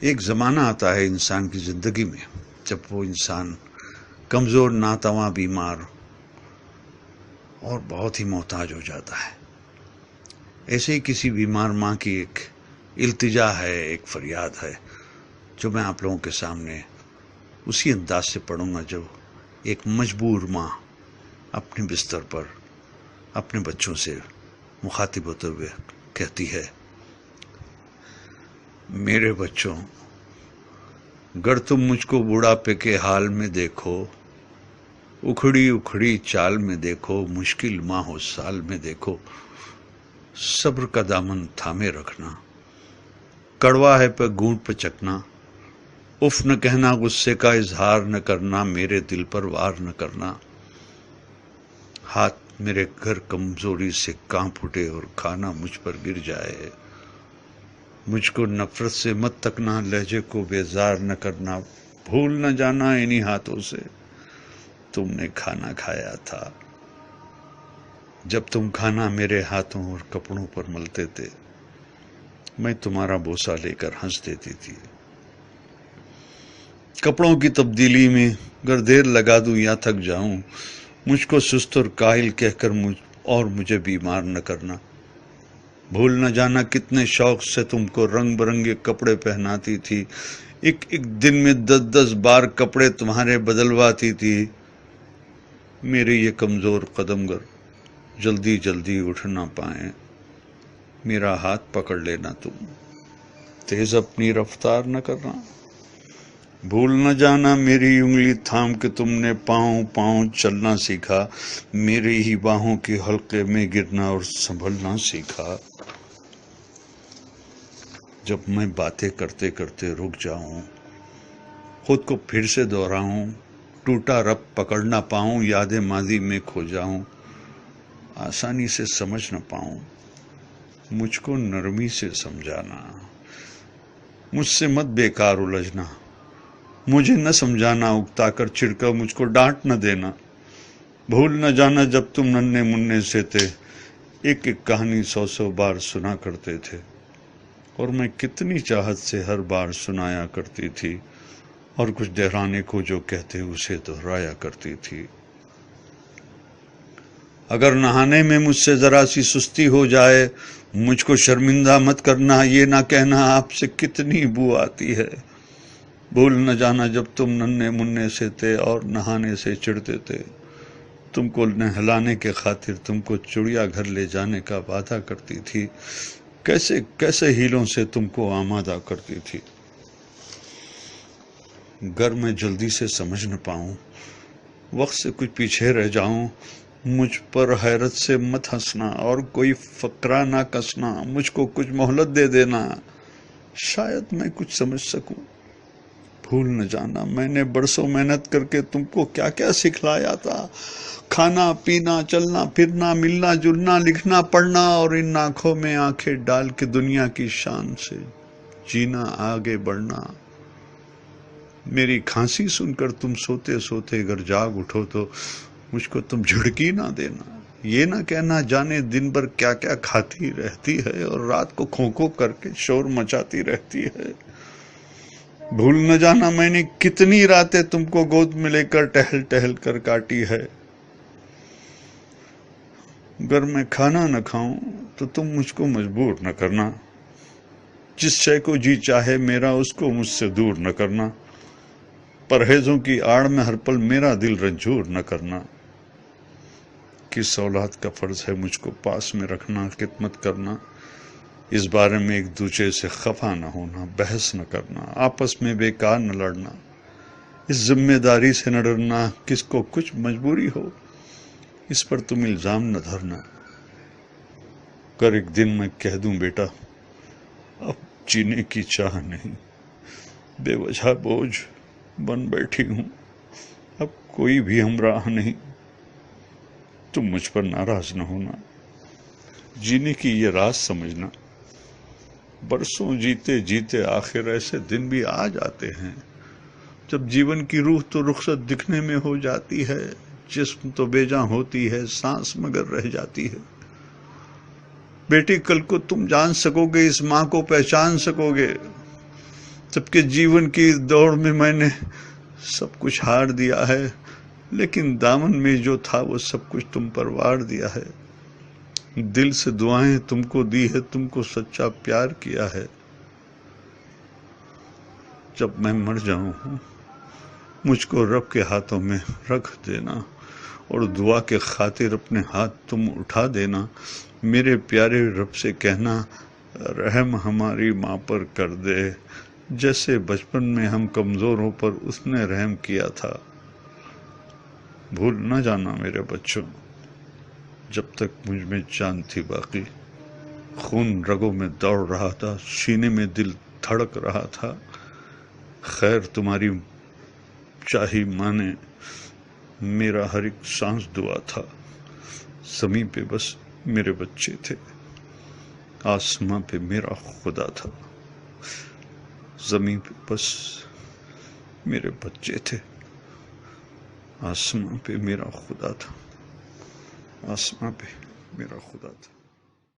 ایک زمانہ آتا ہے انسان کی زندگی میں جب وہ انسان کمزور، ناتواں، بیمار اور بہت ہی محتاج ہو جاتا ہے۔ ایسے ہی کسی بیمار ماں کی ایک التجا ہے، ایک فریاد ہے، جو میں آپ لوگوں کے سامنے اسی انداز سے پڑھوں گا جو ایک مجبور ماں اپنے بستر پر اپنے بچوں سے مخاطب ہوتے ہوئے کہتی ہے: میرے بچوں، گر تم مجھ کو بڑھاپے کے حال میں دیکھو، اکھڑی اکھڑی چال میں دیکھو، مشکل ماہ و سال میں دیکھو، صبر کا دامن تھامے رکھنا، کڑوا ہے پہ گونٹ پہ چکنا، اف نہ کہنا، غصے کا اظہار نہ کرنا، میرے دل پر وار نہ کرنا، ہاتھ میرے گھر کمزوری سے کانپ اٹھے اور کھانا مجھ پر گر جائے، مجھ کو نفرت سے مت تکنا، لہجے کو بیزار نہ کرنا، بھول نہ جانا انہی ہاتھوں سے تم نے کھانا کھایا تھا، جب تم کھانا میرے ہاتھوں اور کپڑوں پر ملتے تھے، میں تمہارا بوسہ لے کر ہنس دیتی تھی، کپڑوں کی تبدیلی میں گر دیر لگا دوں یا تھک جاؤں، مجھ کو سست اور کاہل کہہ کر مجھے بیمار نہ کرنا، بھول نہ جانا کتنے شوق سے تم کو رنگ برنگے کپڑے پہناتی تھی، ایک ایک دن میں 10 بار کپڑے تمہارے بدلواتی تھی، میرے یہ کمزور قدم گر جلدی جلدی اٹھ نہ پائیں، میرا ہاتھ پکڑ لینا تم، تیز اپنی رفتار نہ کرنا، بھول نہ جانا میری انگلی تھام کے تم نے پاؤں پاؤں چلنا سیکھا، میری ہی باہوں کی حلقے میں گرنا اور سنبھلنا سیکھا، جب میں باتیں کرتے کرتے رک جاؤں، خود کو پھر سے دہراؤں، ٹوٹا رب پکڑ نہ پاؤں، یادیں ماضی میں کھو جاؤں، آسانی سے سمجھ نہ پاؤں، مجھ کو نرمی سے سمجھانا، مجھ سے مت بیکار الجھنا، مجھے نہ سمجھانا، اکتا کر چھڑکا مجھ کو ڈانٹ نہ دینا، بھول نہ جانا جب تم ننھے منھے سے تھے، ایک ایک کہانی 100 بار سنا کرتے تھے، اور میں کتنی چاہت سے ہر بار سنایا کرتی تھی، اور کچھ دہرانے کو جو کہتے اسے دہرایا کرتی تھی، اگر نہانے میں مجھ سے ذرا سی سستی ہو جائے، مجھ کو شرمندہ مت کرنا، یہ نہ کہنا آپ سے کتنی بو آتی ہے، بھول نہ جانا جب تم ننھے منھے سے تھے اور نہانے سے چڑھتے تھے، تم کو نہلانے کے خاطر تم کو چڑیا گھر لے جانے کا وعدہ کرتی تھی، کیسے کیسے ہیلوں سے تم کو آمادہ کرتی تھی، گر میں جلدی سے سمجھ نہ پاؤں، وقت سے کچھ پیچھے رہ جاؤں، مجھ پر حیرت سے مت ہنسنا اور کوئی فقرہ نہ کسنا، مجھ کو کچھ مہلت دے دینا، شاید میں کچھ سمجھ سکوں، بھول نہ جانا میں نے برسوں محنت کر کے تم کو کیا کیا سکھلایا تھا، کھانا پینا، چلنا پھرنا، ملنا جلنا، لکھنا پڑھنا، اور ان آنکھوں میں آنکھیں ڈال کے دنیا کی شان سے جینا، آگے بڑھنا، میری کھانسی سن کر تم سوتے سوتے اگر جاگ اٹھو تو مجھ کو تم جھڑکی نہ دینا، یہ نہ کہنا جانے دن بھر کیا کیا کھاتی رہتی ہے اور رات کو کھو کر کے شور مچاتی رہتی ہے، بھول نہ جانا میں نے کتنی راتیں تم کو گود میں لے کر ٹہل ٹہل کر کاٹی ہے، اگر میں کھانا نہ کھاؤں تو تم مجھ کو مجبور نہ کرنا، جس شے کو جی چاہے میرا اس کو مجھ سے دور نہ کرنا، پرہیزوں کی آڑ میں ہر پل میرا دل رنجور نہ کرنا، کس اولاد کا فرض ہے مجھ کو پاس میں رکھنا، خدمت کرنا، اس بارے میں ایک دوسرے سے خفا نہ ہونا، بحث نہ کرنا، آپس میں بیکار نہ لڑنا، اس ذمہ داری سے نہ ڈرنا، کس کو کچھ مجبوری ہو اس پر تم الزام نہ دھرنا، اگر ایک دن میں کہہ دوں بیٹا اب جینے کی چاہ نہیں، بے وجہ بوجھ بن بیٹھی ہوں، اب کوئی بھی ہمراہ نہیں، تم مجھ پر ناراض نہ ہونا، جینے کی یہ راز سمجھنا، برسوں جیتے جیتے آخر ایسے دن بھی آ جاتے ہیں جب جیون کی روح تو رخصت دکھنے میں ہو جاتی ہے، جسم تو بے جاں ہوتی ہے، سانس مگر رہ جاتی ہے، بیٹی کل کو تم جان سکو گے، اس ماں کو پہچان سکو گے، جبکہ جیون کی دوڑ میں میں نے سب کچھ ہار دیا ہے، لیکن دامن میں جو تھا وہ سب کچھ تم پر وار دیا ہے۔ دل سے دعائیں تم کو دی ہے، تم کو سچا پیار کیا ہے۔ جب میں مر جاؤں مجھ کو رب کے ہاتھوں میں رکھ دینا، اور دعا کے خاطر اپنے ہاتھ تم اٹھا دینا۔ میرے پیارے رب سے کہنا، رحم ہماری ماں پر کر دے، جیسے بچپن میں ہم کمزوروں پر اس نے رحم کیا تھا۔ بھول نہ جانا میرے بچوں، جب تک مجھ میں جان تھی باقی، خون رگوں میں دوڑ رہا تھا، سینے میں دل دھڑک رہا تھا۔ خیر تمہاری چاہی ماں نے، میرا ہر ایک سانس دعا تھا۔ زمین پہ بس میرے بچے تھے، آسماں پہ میرا خدا تھا۔ زمین پہ بس میرے بچے تھے، آسماں پہ میرا خدا تھا، آسماں پہ میرا خدا تھا۔